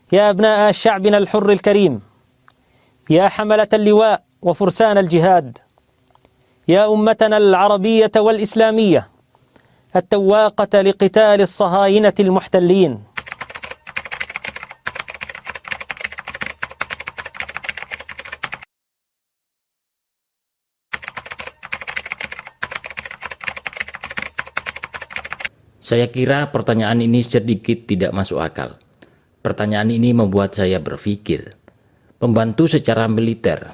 يا أبناء شعبنا الحر الكريم، يا حملة اللواء وفرسان الجهاد، يا أمتنا العربية والإسلامية التواقة لقتال الصهاينة المحتلين، Saya kira pertanyaan ini sedikit tidak masuk akal. Pertanyaan ini membuat saya berpikir, membantu secara militer.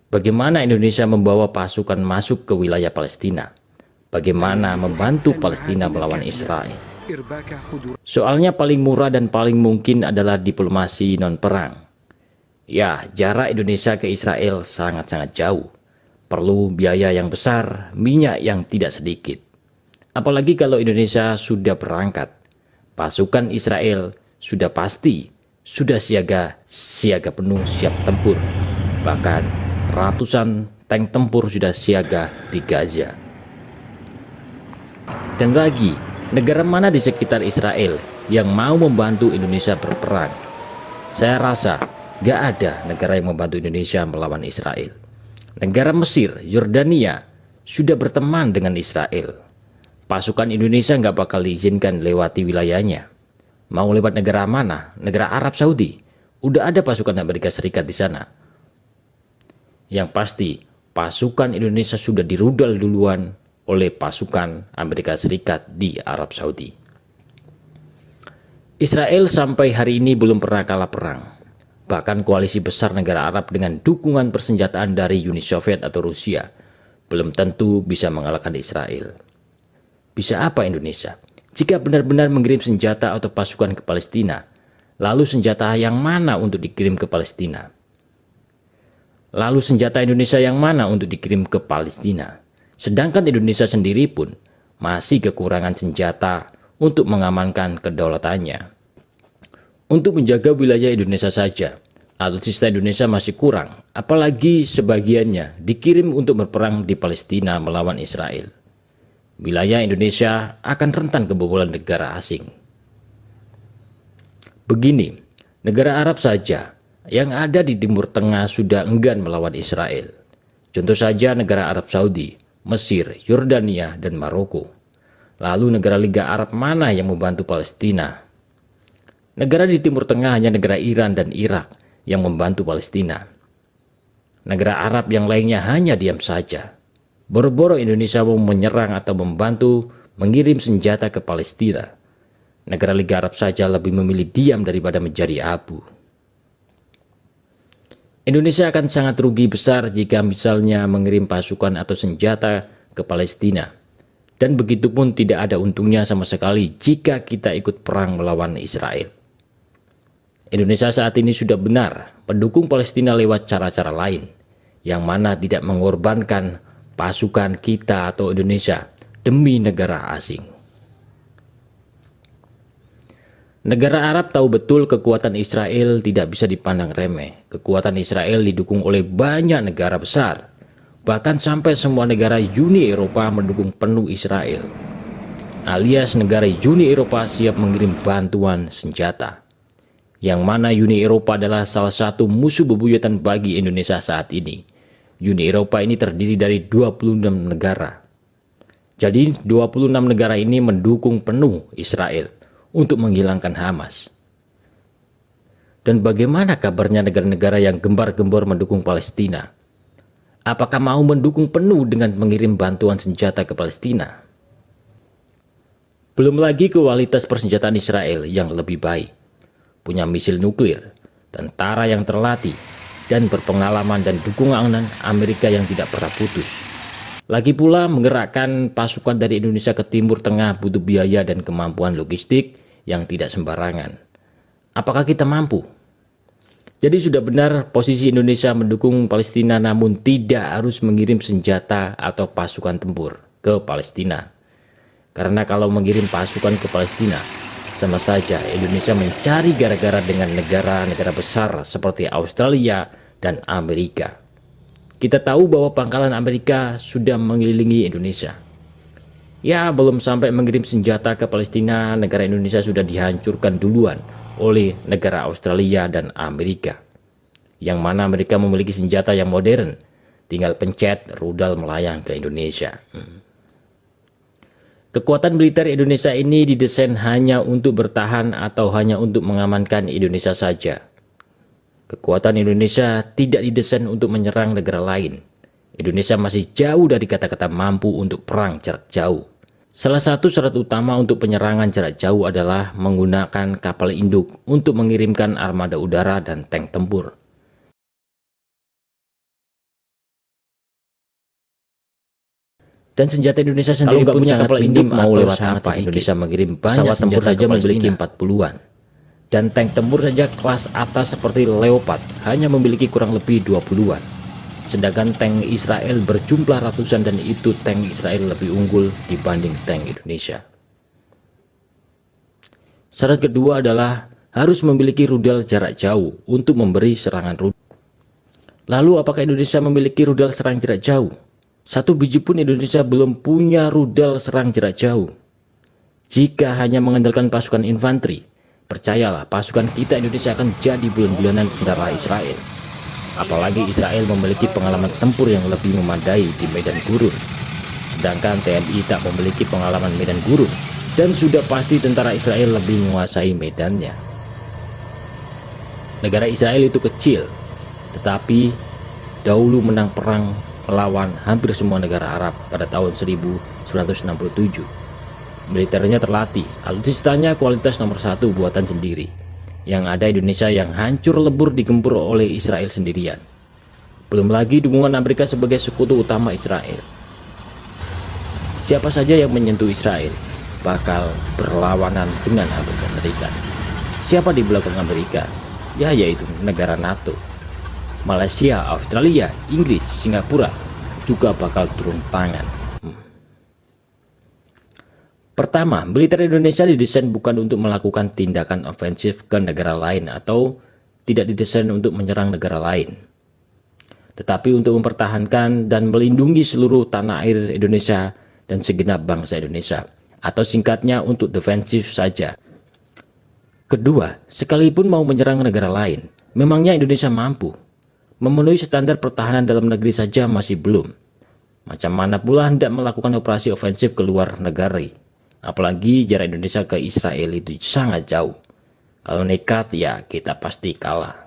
Bagaimana Indonesia membawa pasukan masuk ke wilayah Palestina? Bagaimana membantu Palestina melawan Israel? Soalnya paling murah dan paling mungkin adalah diplomasi non-perang. Ya, jarak Indonesia ke Israel sangat-sangat jauh. Perlu biaya yang besar, minyak yang tidak sedikit. Apalagi kalau Indonesia sudah berangkat, pasukan Israel sudah pasti, sudah siaga penuh siap tempur. Bahkan ratusan tank tempur sudah siaga di Gaza. Dan lagi, negara mana di sekitar Israel yang mau membantu Indonesia berperang? Saya rasa gak ada negara yang membantu Indonesia melawan Israel. Negara Mesir, Yordania sudah berteman dengan Israel. Pasukan Indonesia nggak bakal diizinkan lewati wilayahnya. Mau lewat negara mana? Negara Arab Saudi. Udah ada pasukan Amerika Serikat di sana. Yang pasti, pasukan Indonesia sudah dirudal duluan oleh pasukan Amerika Serikat di Arab Saudi. Israel sampai hari ini belum pernah kalah perang. Bahkan koalisi besar negara Arab dengan dukungan persenjataan dari Uni Soviet atau Rusia belum tentu bisa mengalahkan Israel. Bisa apa Indonesia? Jika benar-benar mengirim senjata atau pasukan ke Palestina, lalu senjata yang mana untuk dikirim ke Palestina? Lalu senjata Indonesia yang mana untuk dikirim ke Palestina? Sedangkan Indonesia sendiri pun masih kekurangan senjata untuk mengamankan kedaulatannya. Untuk menjaga wilayah Indonesia saja, alutsista Indonesia masih kurang, apalagi sebagiannya dikirim untuk berperang di Palestina melawan Israel. Wilayah Indonesia akan rentan kebobolan negara asing. Begini, negara Arab saja yang ada di Timur Tengah sudah enggan melawan Israel. Contoh saja negara Arab Saudi, Mesir, Yordania, dan Maroko. Lalu negara Liga Arab mana yang membantu Palestina? Negara di Timur Tengah hanya negara Iran dan Irak yang membantu Palestina. Negara Arab yang lainnya hanya diam saja. Boro-boro Indonesia mau menyerang atau membantu mengirim senjata ke Palestina. Negara Liga Arab saja lebih memilih diam daripada menjadi abu. Indonesia akan sangat rugi besar jika misalnya mengirim pasukan atau senjata ke Palestina. Dan begitu pun tidak ada untungnya sama sekali jika kita ikut perang melawan Israel. Indonesia saat ini sudah benar mendukung Palestina lewat cara-cara lain, yang mana tidak mengorbankan pasukan kita atau Indonesia demi negara asing. Negara Arab tahu betul kekuatan Israel tidak bisa dipandang remeh. Kekuatan Israel didukung oleh banyak negara besar. Bahkan sampai semua negara Uni Eropa mendukung penuh Israel. Alias negara Uni Eropa siap mengirim bantuan senjata. Yang mana Uni Eropa adalah salah satu musuh bebuyutan bagi Indonesia saat ini. Uni Eropa ini terdiri dari 26 negara. Jadi 26 negara ini mendukung penuh Israel untuk menghilangkan Hamas. Dan bagaimana kabarnya negara-negara yang gembar-gembor mendukung Palestina? Apakah mau mendukung penuh dengan mengirim bantuan senjata ke Palestina? Belum lagi kualitas persenjataan Israel yang lebih baik. Punya misil nuklir, tentara yang terlatih, dan berpengalaman dan dukungan Amerika yang tidak pernah putus. Lagi pula menggerakkan pasukan dari Indonesia ke Timur Tengah butuh biaya dan kemampuan logistik yang tidak sembarangan. Apakah kita mampu? Jadi sudah benar posisi Indonesia mendukung Palestina namun tidak harus mengirim senjata atau pasukan tempur ke Palestina. Karena kalau mengirim pasukan ke Palestina, sama saja Indonesia mencari gara-gara dengan negara-negara besar seperti Australia dan Amerika. Kita tahu bahwa pangkalan Amerika sudah mengelilingi Indonesia. Ya, belum sampai mengirim senjata ke Palestina, negara Indonesia sudah dihancurkan duluan oleh negara Australia dan Amerika. Yang mana mereka memiliki senjata yang modern, tinggal pencet rudal melayang ke Indonesia. Kekuatan militer Indonesia ini didesain hanya untuk bertahan atau hanya untuk mengamankan Indonesia saja. Kekuatan Indonesia tidak didesain untuk menyerang negara lain. Indonesia masih jauh dari kata-kata mampu untuk perang jarak jauh. Salah satu syarat utama untuk penyerangan jarak jauh adalah menggunakan kapal induk untuk mengirimkan armada udara dan tank tempur. Dan senjata Indonesia sendiri pun punya kapal induk mau lewat apa, Indonesia mengirim banyak senjata saja memiliki 40-an. Dan tank tempur saja kelas atas seperti Leopard hanya memiliki kurang lebih 20-an. Sedangkan tank Israel berjumlah ratusan dan itu tank Israel lebih unggul dibanding tank Indonesia. Syarat kedua adalah harus memiliki rudal jarak jauh untuk memberi serangan rudal. Lalu apakah Indonesia memiliki rudal serang jarak jauh? Satu biji pun Indonesia belum punya rudal serang jarak jauh. Jika hanya mengandalkan pasukan infanteri, percayalah pasukan kita Indonesia akan jadi bulan-bulanan tentara Israel. Apalagi Israel memiliki pengalaman tempur yang lebih memadai di medan gurun. Sedangkan TNI tak memiliki pengalaman medan gurun. Dan sudah pasti tentara Israel lebih menguasai medannya. Negara Israel itu kecil, tetapi dahulu menang perang melawan hampir semua negara Arab pada tahun 1967. Militernya terlatih, alutsistanya kualitas nomor 1 buatan sendiri. Yang ada Indonesia yang hancur lebur digempur oleh Israel sendirian. Belum lagi dukungan Amerika sebagai sekutu utama Israel. Siapa saja yang menyentuh Israel bakal berlawanan dengan Amerika Serikat. Siapa di belakang Amerika? Ya, yaitu negara NATO. Malaysia, Australia, Inggris, Singapura juga bakal turun tangan. Pertama, militer Indonesia didesain bukan untuk melakukan tindakan ofensif ke negara lain atau tidak didesain untuk menyerang negara lain, tetapi untuk mempertahankan dan melindungi seluruh tanah air Indonesia dan segenap bangsa Indonesia, atau singkatnya untuk defensif saja. Kedua, sekalipun mau menyerang negara lain, memangnya Indonesia mampu? Memenuhi standar pertahanan dalam negeri saja masih belum. Macam mana pula hendak melakukan operasi ofensif ke luar negara? Apalagi jarak Indonesia ke Israel itu sangat jauh. Kalau nekat ya kita pasti kalah.